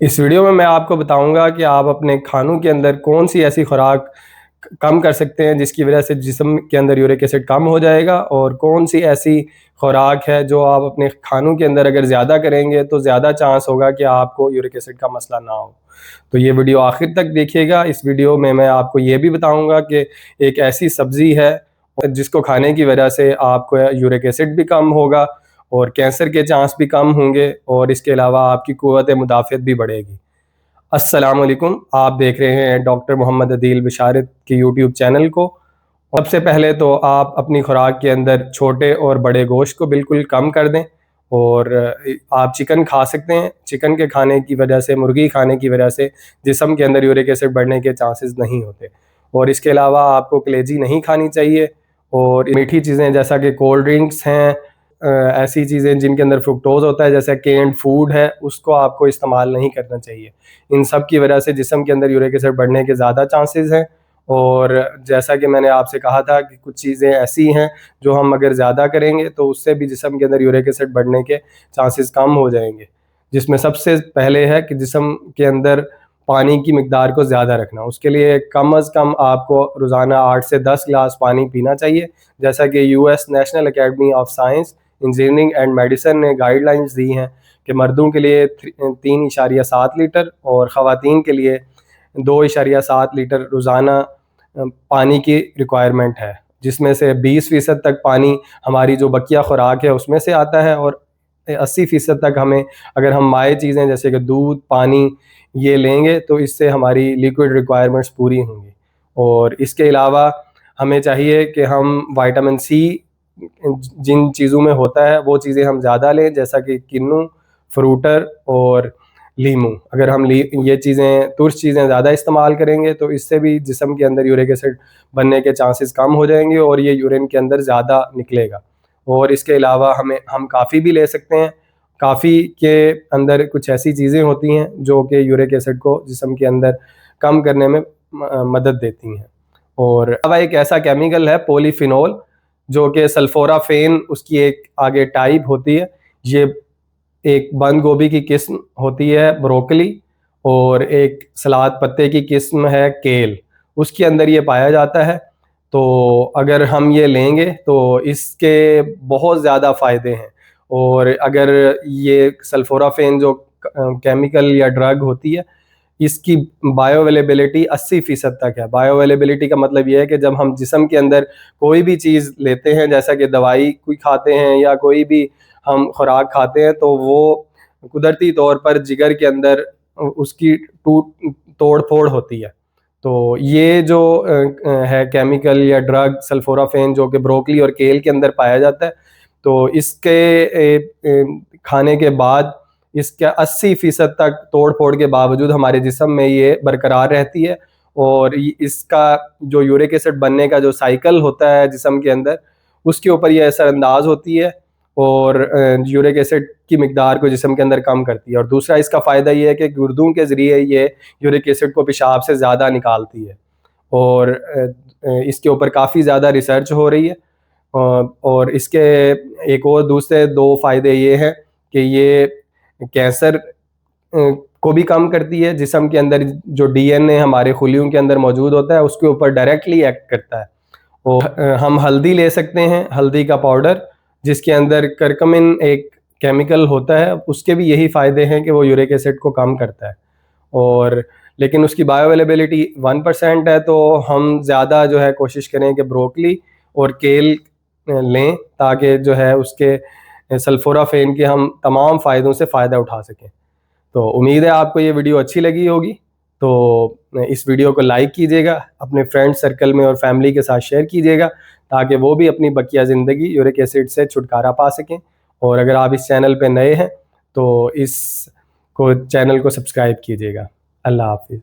इस वीडियो में मैं आपको बताऊंगा कि आप अपने खानों के अंदर कौन सी ऐसी खुराक कम कर सकते हैं जिसकी वजह से जिस्म के अंदर यूरिक एसिड कम हो जाएगा, और कौन सी ऐसी खुराक है जो आप अपने खानों के अंदर अगर ज़्यादा करेंगे तो ज़्यादा चांस होगा कि आपको यूरिक एसिड का मसला ना हो। तो ये वीडियो आखिर तक देखिएगा। इस वीडियो में मैं आपको ये भी बताऊंगा कि एक ऐसी सब्ज़ी है जिसको खाने की वजह से आपको यूरिक एसिड भी कम होगा और कैंसर के चांस भी कम होंगे, और इसके अलावा आपकी क़ुव्वत मुदाफ़अत भी बढ़ेगी। अस्सलाम वालेकुम, आप देख रहे हैं डॉक्टर मोहम्मद अदील बिशारत के यूट्यूब चैनल को। सबसे पहले तो आप अपनी खुराक के अंदर छोटे और बड़े गोश्त को बिल्कुल कम कर दें, और आप चिकन खा सकते हैं। चिकन के खाने की वजह से, मुर्गी खाने की वजह से जिस्म के अंदर यूरिक एसिड बढ़ने के चांसेस नहीं होते। और इसके अलावा आपको कलेजी नहीं खानी चाहिए, और मीठी चीज़ें जैसा कि कोल्ड ड्रिंक्स हैं, ऐसी चीज़ें जिनके अंदर फ्रुक्टोज़ होता है जैसे केन्ड फूड है, उसको आपको इस्तेमाल नहीं करना चाहिए। इन सब की वजह से जिस्म के अंदर यूरिक एसिड बढ़ने के ज़्यादा चांसेस हैं। और जैसा कि मैंने आपसे कहा था कि कुछ चीज़ें ऐसी हैं जो हम अगर ज़्यादा करेंगे तो उससे भी जिस्म के अंदर यूरिक एसिड बढ़ने के चांसेस कम हो जाएंगे, जिसमें सबसे पहले है कि जिस्म के अंदर पानी की मिकदार को ज़्यादा रखना। उसके लिए कम अज़ कम आपको रोज़ाना 8 से 10 गिलास पानी पीना चाहिए, जैसा कि US national academy of science, engineering and medicine ने गाइडलाइंस दी हैं कि मर्दों के लिए 3.7 लीटर और ख़वातीन के लिए 2.7 लीटर रोज़ाना पानी की रिक्वायरमेंट है, जिसमें से 20% तक पानी हमारी जो बकिया खुराक है उसमें से आता है, और 80% तक हमें, अगर हम माए चीज़ें जैसे कि दूध, पानी ये लेंगे तो इससे हमारी लिक्विड रिक्वायरमेंट्स पूरी होंगी। और इसके अलावा हमें चाहिए कि हम विटामिन सी जिन चीज़ों में होता है वो चीज़ें हम ज़्यादा लें, जैसा कि किन्नू, फ्रूटर और लीमू। अगर हम ये चीज़ें, तुर्श चीज़ें ज़्यादा इस्तेमाल करेंगे तो इससे भी जिस्म के अंदर यूरिक एसिड बनने के चांसेस कम हो जाएंगे और ये यूरिन के अंदर ज़्यादा निकलेगा। और इसके अलावा हम काफ़ी भी ले सकते हैं। काफ़ी के अंदर कुछ ऐसी चीज़ें होती हैं जो कि यूरिक एसिड को जिस्म के अंदर कम करने में मदद देती हैं। और अब एक ऐसा केमिकल है पॉलीफिनोल, जो कि सल्फोराफेन उसकी एक आगे टाइप होती है। ये एक बंद गोभी की किस्म होती है ब्रोकली, और एक सलाद पत्ते की किस्म है केल, उसके अंदर ये पाया जाता है। तो अगर हम ये लेंगे तो इसके बहुत ज़्यादा फ़ायदे हैं। और अगर ये सल्फोराफेन जो केमिकल या ड्रग होती है, इसकी बायो अवेलेबिलिटी 80% तक है। बायो अवेलेबिलिटी का मतलब ये है कि जब हम जिस्म के अंदर कोई भी चीज़ लेते हैं, जैसा कि दवाई कोई खाते हैं या कोई भी हम खुराक खाते हैं, तो वो कुदरती तौर पर जिगर के अंदर उसकी तोड़ फोड़ होती है। तो ये जो है केमिकल या ड्रग सल्फोराफेन, जो कि ब्रोकली और केल के अंदर पाया जाता है, तो इसके खाने के बाद इसके 80% तक तोड़ फोड़ के बावजूद हमारे जिस्म में ये बरकरार रहती है। और इसका जो यूरिक एसिड बनने का जो साइकिल होता है जिस्म के अंदर, उसके ऊपर ये असरअंदाज होती है और यूरिक एसिड की मिकदार को जिस्म के अंदर कम करती है। और दूसरा इसका फ़ायदा ये है कि गुर्दों के ज़रिए ये यूरिक एसिड को पेशाब से ज़्यादा निकालती है। और इसके ऊपर काफ़ी ज़्यादा रिसर्च हो रही है। और इसके एक और दूसरे दो फ़ायदे ये हैं कि ये कैंसर को भी कम करती है। जिस्म के अंदर जो डीएनए हमारे खुलियों के अंदर मौजूद होता है उसके ऊपर डायरेक्टली एक्ट करता है। और हम हल्दी ले सकते हैं, हल्दी का पाउडर, जिसके अंदर करकमिन एक केमिकल होता है, उसके भी यही फ़ायदे हैं कि वो यूरिक एसिड को कम करता है। और लेकिन उसकी बायो अवेलेबिलिटी 1% है, तो हम ज़्यादा जो है कोशिश करें कि ब्रोकली और केल लें, ताकि जो है उसके सल्फोराफेन के हम तमाम फ़ायदों से फ़ायदा उठा सकें। तो उम्मीद है आपको ये वीडियो अच्छी लगी होगी। तो इस वीडियो को लाइक कीजिएगा, अपने फ्रेंड सर्कल में और फैमिली के साथ शेयर कीजिएगा, ताकि वो भी अपनी बकिया ज़िंदगी यूरिक एसिड से छुटकारा पा सकें। और अगर आप इस चैनल पे नए हैं तो चैनल को सब्सक्राइब कीजिएगा। अल्लाह हाफ़िज़।